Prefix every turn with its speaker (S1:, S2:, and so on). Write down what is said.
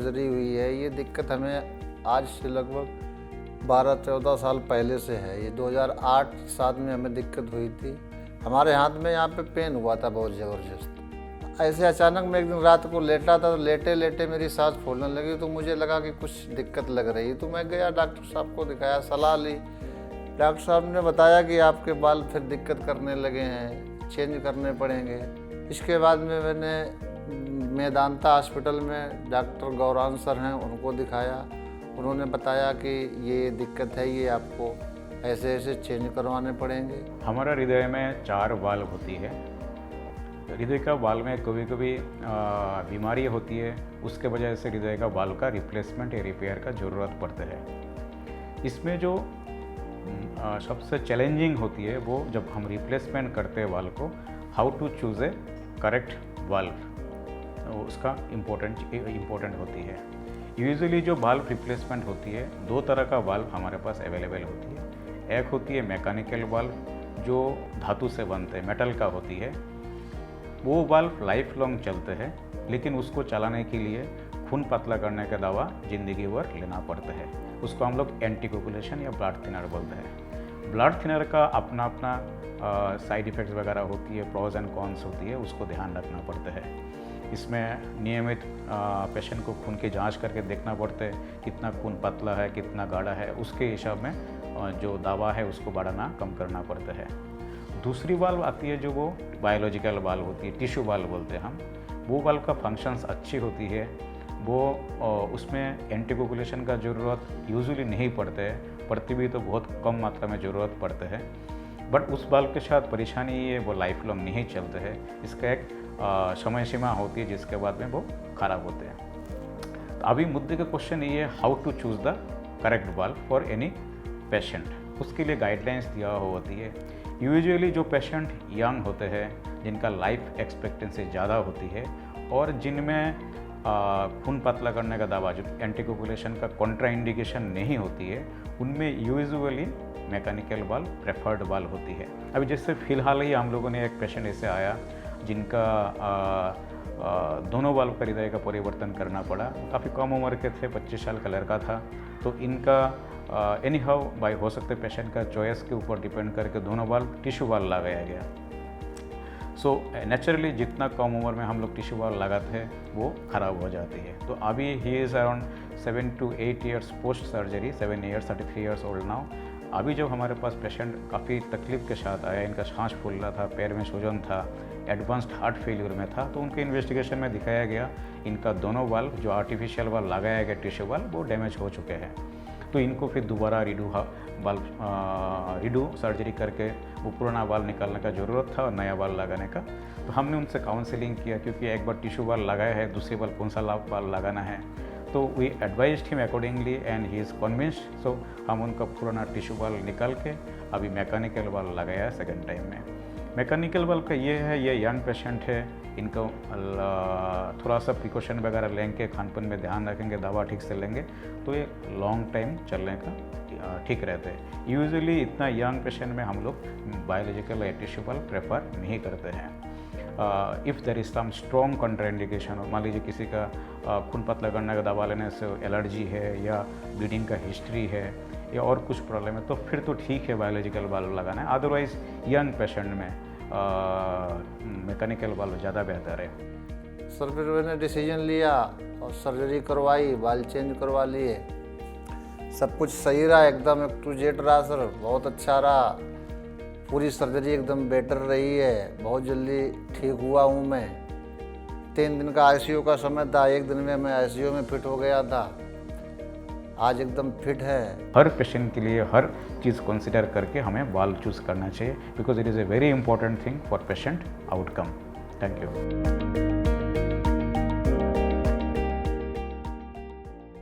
S1: Surgery हुई है। ये दिक्कत हमें आज से लगभग 12-14 साल पहले से है। ये 2008-7 में हमें दिक्कत हुई थी। हमारे हाथ में यहाँ पे पेन हुआ था बहुत ज़बरदस्त। ऐसे अचानक मैं एक दिन रात को लेटा था, तो लेटे लेटे मेरी सांस फूलने लगी, तो मुझे लगा कि कुछ दिक्कत लग रही है। तो मैं गया डॉक्टर साहब को दिखाया, सलाह ली। डॉक्टर साहब ने बताया कि आपके बाल फिर दिक्कत करने लगे हैं, चेंज करने पड़ेंगे। इसके बाद में मैंने मेदांता हॉस्पिटल में डॉक्टर गौरांग सर हैं, उनको दिखाया। उन्होंने बताया कि ये दिक्कत है, ये आपको ऐसे ऐसे चेंज करवाने पड़ेंगे।
S2: हमारा हृदय में 4 वाल्व होती है। हृदय का वाल्व में कभी कभी बीमारी होती है, उसके वजह से हृदय का वाल्व का रिप्लेसमेंट या रिपेयर का ज़रूरत पड़ता है। इसमें जो सबसे चैलेंजिंग होती है वो जब हम रिप्लेसमेंट करते हैं वाल्व को, how to choose a correct valve, उसका इम्पोर्टेंट होती है। यूजुअली जो वाल्व रिप्लेसमेंट होती है, 2 तरह का वाल्व हमारे पास अवेलेबल होती है। एक होती है मैकेनिकल वाल्व, जो धातु से बनते हैं, मेटल का होती है। वो वाल्व लाइफ लॉन्ग चलते हैं, लेकिन उसको चलाने के लिए खून पतला करने का दवा ज़िंदगी भर लेना पड़ता है। उसको हम लोग एंटीकोगुलेशन या ब्लड थिनर बोलते हैं। ब्लड थिनर का अपना अपना साइड इफ़ेक्ट्स वगैरह होती है, प्रोज एंड कॉन्स होती है, उसको ध्यान रखना पड़ता है। इसमें नियमित पेशेंट को खून की जांच करके देखना पड़ता है, कितना खून पतला है, कितना गाढ़ा है, उसके हिसाब में जो दवा है उसको बढ़ाना कम करना पड़ता है। दूसरी वाल्व आती है जो वो बायोलॉजिकल वाल्व होती है, टिश्यू वाल्व बोलते हैं हम। वो वाल्व का फंक्शंस अच्छी होती है, वो उसमें एंटीकोगुलेशन का ज़रूरत यूजुअली नहीं पड़ता है, पड़ती भी तो बहुत कम मात्रा में ज़रूरत पड़ता है। बट उस वाल्व के साथ परेशानी ये है, वो लाइफ लॉन्ग नहीं चलते हैं। इसका एक समय सीमा होती है जिसके बाद में वो ख़राब होते हैं। तो अभी मुद्दे का क्वेश्चन ये है, how to choose the correct valve for any patient. उसके लिए गाइडलाइंस दिया होती है। यूजुअली जो पेशेंट यंग होते हैं, जिनका लाइफ एक्सपेक्टेंसी ज़्यादा होती है और जिनमें खून पतला करने का दवा, जो एंटीकोगुलेशन का कॉन्ट्राइंडिकेशन नहीं होती है, उनमें usually mechanical valve preferred valve होती है। अभी जैसे फ़िलहाल ही हम लोगों ने एक पेशेंट ऐसे आया जिनका दोनों वाल्व का हृदय का परिवर्तन करना पड़ा। काफ़ी कम उम्र के थे, 25 साल का लड़का था। तो इनका एनी हाउ बाई हो सकते पेशेंट का चॉइस के ऊपर डिपेंड करके दोनों वाल्व टिश्यू वाल्व लगाया गया। सो नेचुरली जितना कम उम्र में हम लोग टिश्यू वाल्व लगाते हैं वो ख़राब हो जाती है। तो अभी he is around 7 to 8 years post surgery, 7 years, 33 years old now. अभी जब हमारे पास पेशेंट काफ़ी तकलीफ़ के साथ आया, इनका सांस फूल रहा था, पैर में सूजन था, एडवांस्ड हार्ट फेलियर में था, तो उनके इन्वेस्टिगेशन में दिखाया गया इनका दोनों वाल्व, जो आर्टिफिशियल वाल्व लगाया गया टिश्यू वाल्व, वो डैमेज हो चुके हैं। तो इनको फिर दोबारा रीडू सर्जरी करके वो पुराना वाल्व निकालने का ज़रूरत था और नया वाल्व लगाने का। तो हमने उनसे काउंसलिंग किया, क्योंकि एक बार टिश्यू वाल्व लगाया है, दूसरी बार कौन सा वाल्व लगाना है। तो we advised him accordingly and he is convinced. So हम उनका पुराना टिश्यू वाल्व निकाल के अभी मैकेनिकल वाल्व लगाया है सेकेंड टाइम में। मैकेनिकल वाल्व का ये है, ये यंग पेशेंट है, इनको थोड़ा सा प्रिकॉशन वगैरह लेंगे, खान पान में ध्यान रखेंगे, दवा ठीक से लेंगे, तो ये लॉन्ग टाइम चलने का ठीक रहता है। यूजुअली इतना यंग पेशेंट में हम लोग बायोलॉजिकल या टिश्यू वाल्व प्रेफर नहीं करते हैं। If there is some strong contraindication, मान लीजिए किसी का खून पतला करने का दवा लेने से एलर्जी है या ब्लीडिंग का हिस्ट्री है या और कुछ प्रॉब्लम है, तो फिर तो ठीक है बायोलॉजिकल वाल्व लगाना है। अदरवाइज़ यंग पेशेंट में मैकेनिकल वाल्व ज़्यादा बेहतर है।
S1: सर फिर मैंने डिसीजन लिया और सर्जरी करवाई, बाल चेंज करवा लिए। सब कुछ सही रहा, एकदम A to Z रहा सर, बहुत अच्छा रहा। पूरी सर्जरी एकदम बेटर रही है, बहुत जल्दी ठीक हुआ हूँ मैं। 3 दिन का ICU का समय था, 1 दिन में मैं ICU में फिट हो गया था। आज एकदम फिट है।
S2: हर पेशेंट के लिए हर चीज़ कंसिडर करके हमें वाल्व चूज़ करना चाहिए, because it is a very important thing for patient outcome. Thank you.